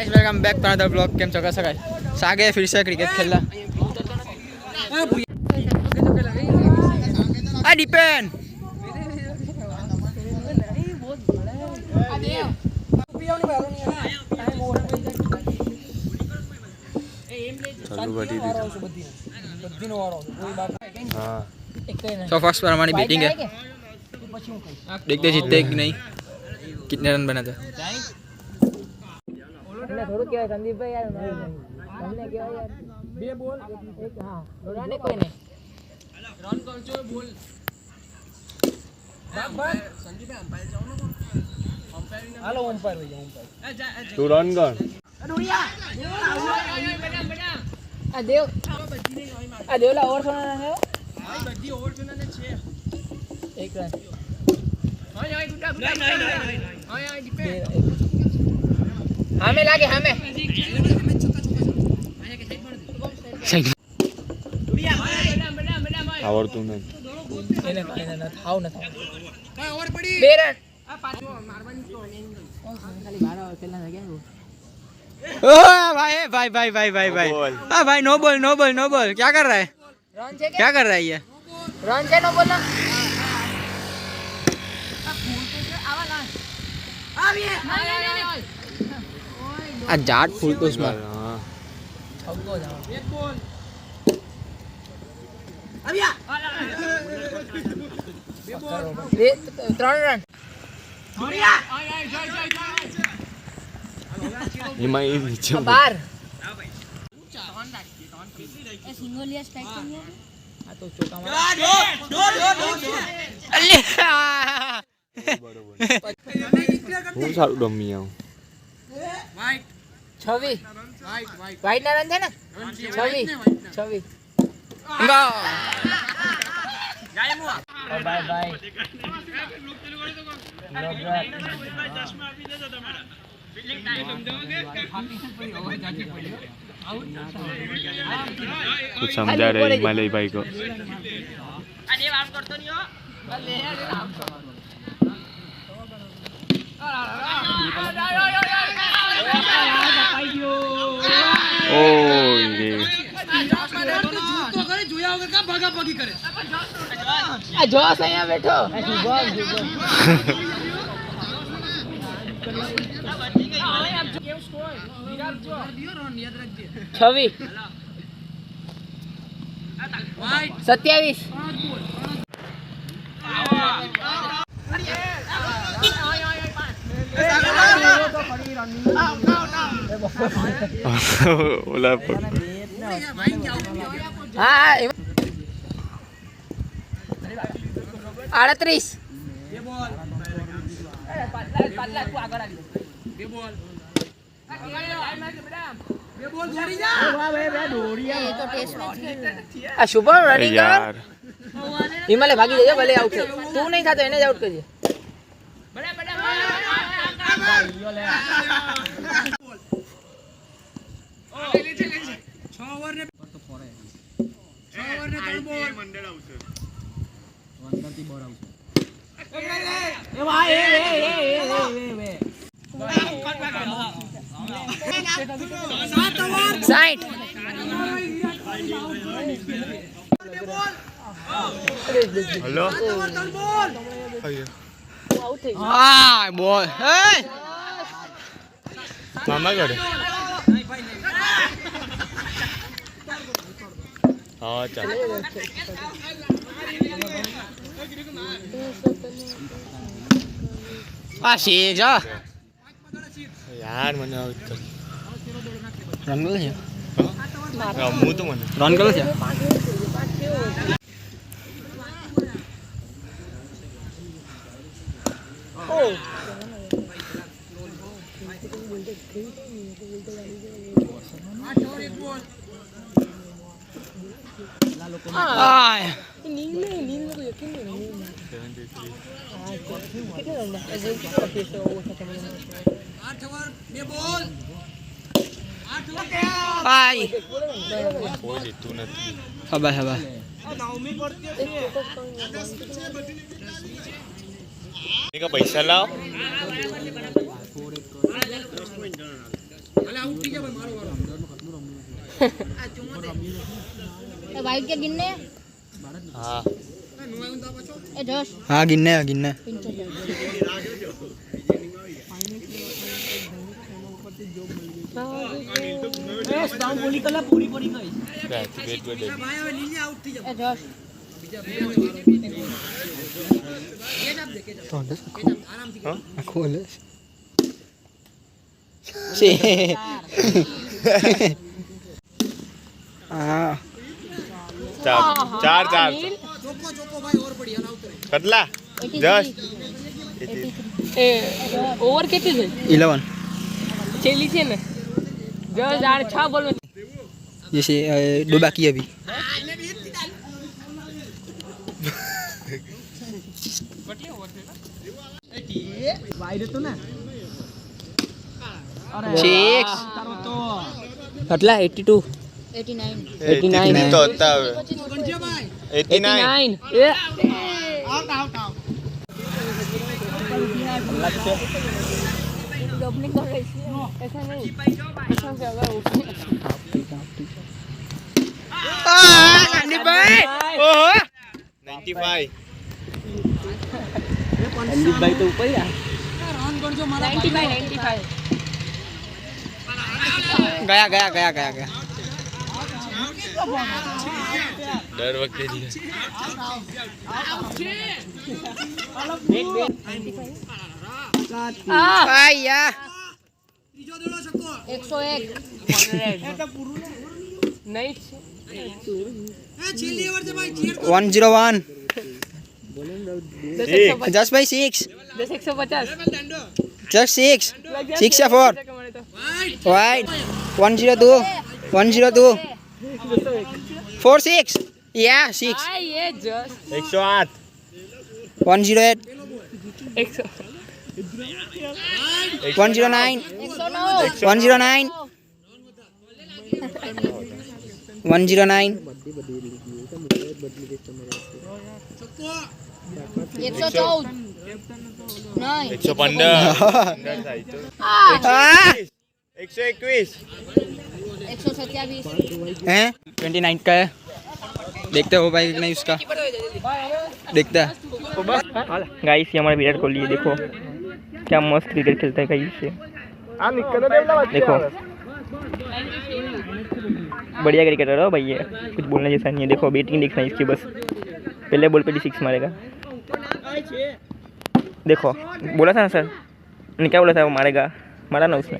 Guys welcome back to another blog. केम चौका सकाय सागे फिर से क्रिकेट खेलना आ डिपेंड चालू बड़ी हां तो फर्स्ट पर हमारी बैटिंग है। देखते जीतते कि नहीं, कितने रन बनाते। થોડું કહેવાય સંદીપ ભાઈ યાર તમને કહેવાય યાર બે બોલ એક હા રોડાને કોઈ નહીં રન કરજો બોલ બરાબર સંદીપ ભાઈ અંપાયર જાવ ને અંપાયર હાલો અંપાયર ભાઈ અંપાયર તું રન કર ડોડિયા આ દેવલા ઓવર સોના ને હા બધી ઓવર સોના ને છે એક રન હાય હાય ગુડા ગુડા હાય હાય દીપે हमें लागे हमें આવડતું નથી એને એને થાવ ન થાવ કઈ ઓવર પડી બે રન આ પાછો મારવાની તો ખાલી 12 ઓવર ખેલના ગયા ओ भाई भाई भाई भाई भाई भाई हाँ भाई no ball no ball no ball क्या कर रहा है, रन छे क्या कर रहा है ये रन छे नो बॉल ना आ जाट फूल तो उसमें छक्को जाओ एक बॉल अब या बे बॉल 3 रन छोड़िया એમાં એ નીચે બાર એ સિંગોલિયા સ્ટ્રાઇક કરી આ તો ચોકા માર હું સારું રમી આવું વાઈટ 26 વાઈટ ના રન છે ને 26 જાય મુઆ બાય બાય कुछ समझा रहे हिमालय भाई को જોશ અહીંયા બેઠો छवि 27 ઓલા हाँ 38 शुभम रनिंग कर हिमालय भागी जाइए भले आउट तू नहीं था तो એને જ આઉટ કરીએ साइड हेलो हाँ बॉल मामा करे हाँ चल आ शेख जा यार મને રન કરે છે રમવું તો મને રન કરે છે ખબર ખબર का पैसा लाओ वाइट के गिनने હા ए जोश हाँ गिनने गिनने ए जोश खोल से हाँ ચાર ચાર કેટલા જશ ઓવર કેટલી છે 11 છેલ્લી છે ને જસ 6 બોલ में जैसे 2 बाकी है अभी सिक्स કેટલા 82 89 તો હતા હવે 89 એ डबलिंग कर रही है ऐसा नहीं ऐसा से अगर संदीप भाई ओहो 95 संदीप भाई तो ऊपर ही है रन कर जो मारा 95 गया गया गया गया गया દર વખતે જ आया 101 नहीं 101 just by 6 150 just 6 6 या 4 wide 102 102 46 yeah 6 हां ये जस्ट 108 108 100 109 109 109 114 नहीं 115 हाँ 121 127 हैं 29 का है देखते हो भाई नहीं उसका देखता है गाइस ये हमारा विराट कोहली है, देखो क्या मस्त क्रिकेट खेलता है गाइस से, देखो बढ़िया क्रिकेटर हो भाई, ये कुछ बोलने जैसा नहीं है। देखो बैटिंग देखना इसकी, बस पहले बॉल पे 6 मारेगा। देखो बोला था ना सर ने, क्या बोला था वो मारेगा, मारा ना उसने।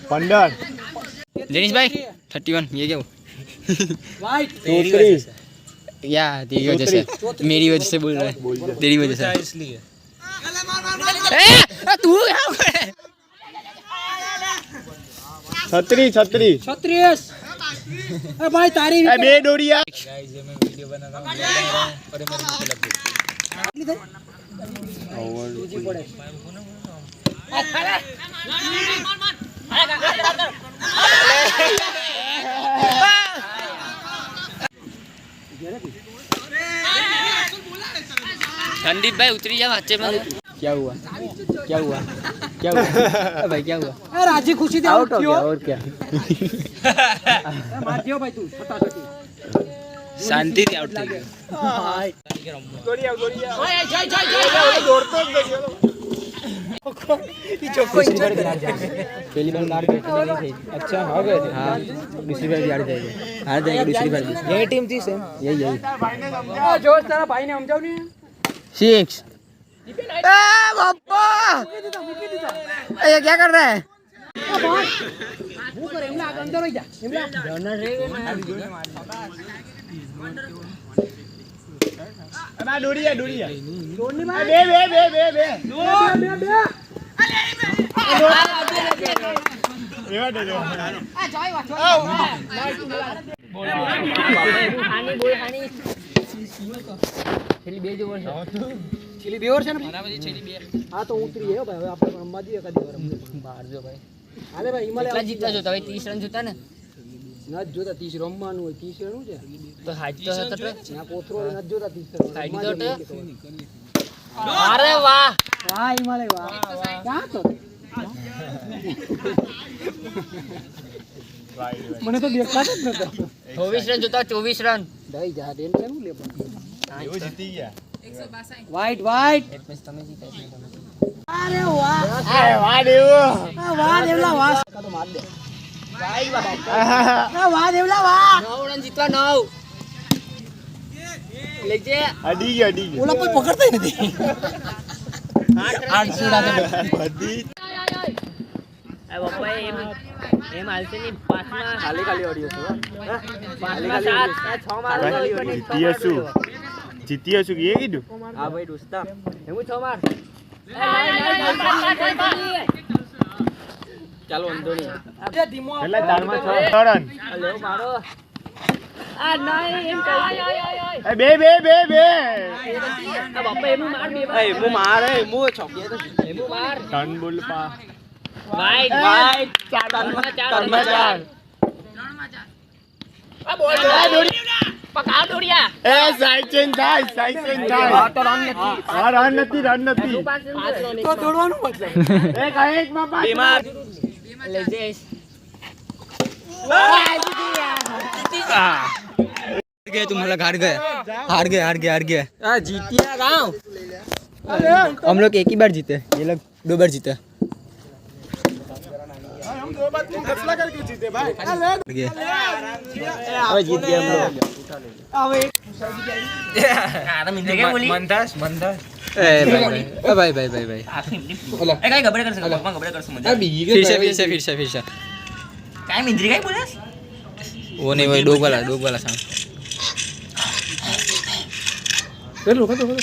15 जेनिस भाई 31 ये क्या हुआ वाइट या तेरी वजह से मेरी वजह से बोल रहा है तेरी वजह से इसलिए तू यहाँ पर है 36 36 ए भाई तारी ए बे डोरिया गाइस ये मैं वीडियो बना रहा हूं और मेरे मुंह पे लग गई संदीप भाई उतरी जा बच्चे में क्या हुआ क्या हुआ क्या हुआ भाई क्या हुआ ए राजी खुशी दे आउट हो और क्या मार दियो भाई तू फटाफट शांति से आउट થઈ गोरिया गोरिया जय जय दौड़तो पहली बार मार गए थे नहीं थे अच्छा हो गए थे हां दूसरी बार भी हार जाएंगे दूसरी बार भी यही टीम थी सेम यही जोर तेरा भाई ने समझाओ नहीं 6 ए बाप्पा ये क्या कर रहा है वो कर एमला अंदर हो जा एमला रनर रे बा डोरिया डोरिया दोनी मार बे बे बे बे बे एवा दे दो आ जय वा છેલ્લી બે જ ઓવર છે છેલી બે ઓવર છે ને છેલ્લી બે હા તો ઉતરી હે ભાઈ હવે આપણે રમવા દઈએ કદી વાર બહાર જો ભાઈ હાલે ભાઈ હિમાલય કેટલા જીતતા છો તમે 30 રન જોતા ને ન જોતા 30 રમવાનું હોય 30 રન છે તો હાજ તો હતા ના કોથરો ન જોતા 30 રન સાઈડ તો અરે વાહ વાહ હિમાલય વાહ ક્યાં તો મને તો દેખાતો જ નતો 24 રન જોતા 24 રન દઈ જા ટેન્શન હું લે એવો જીતી ગયા વાઈટ વાઈટ તમે જીતા છો અરે વાહ અરે વાહ દેવો વાહ દેવલા વાહ તો માર દે વાહ દેવલા વાહ 9 રન જીતવા 9 લેજે અડી ગયો ઓલા કોઈ પકડતા નથી 8 સુડા દે બધી એ બાપા એમ હાલશે ની પાછમાં ખાલી ખાલી ઓડિયો છે પાછમાં 7 6 માર જીતીએ શું એ કીધું હા ભાઈ દોસ્તા હું 6 માર ચાલો અંધો નહીં કેટલા ચારમાં 6 રન લે મારો આ નહીં એમ કહી એ બે બે બે બે આ બાપા એનું માર બે ભાઈ હું મારે હું છોકીએ તો એનું માર ટન બોલ પા વાઈટ વાઈટ 4 રનમાં 4 આ બોલ પકાવ દોડિયા એ સાઈડ ચેન્જ થાય આ તો રન નથી હા રન નથી તો દોડવાનું મતલબ એક એક માં પાંચ બેમાર લેજે गए तुम लोग हार गए हाँ जीतिया गाँव हम लोग एक ही बार जीते ये लोग 2 बार जीते हम 2 बार फैसला करके जीते भाई अब जीत गए हम लोग મંદાસ भाई કાઈ ગબડે કરશે ભગવાન ગબડે કરશે મજા फिर से કાઈ મિંદ્રી કાઈ બોલે वो नहीं वही डोग वाला साउंड चलो फिर से बोले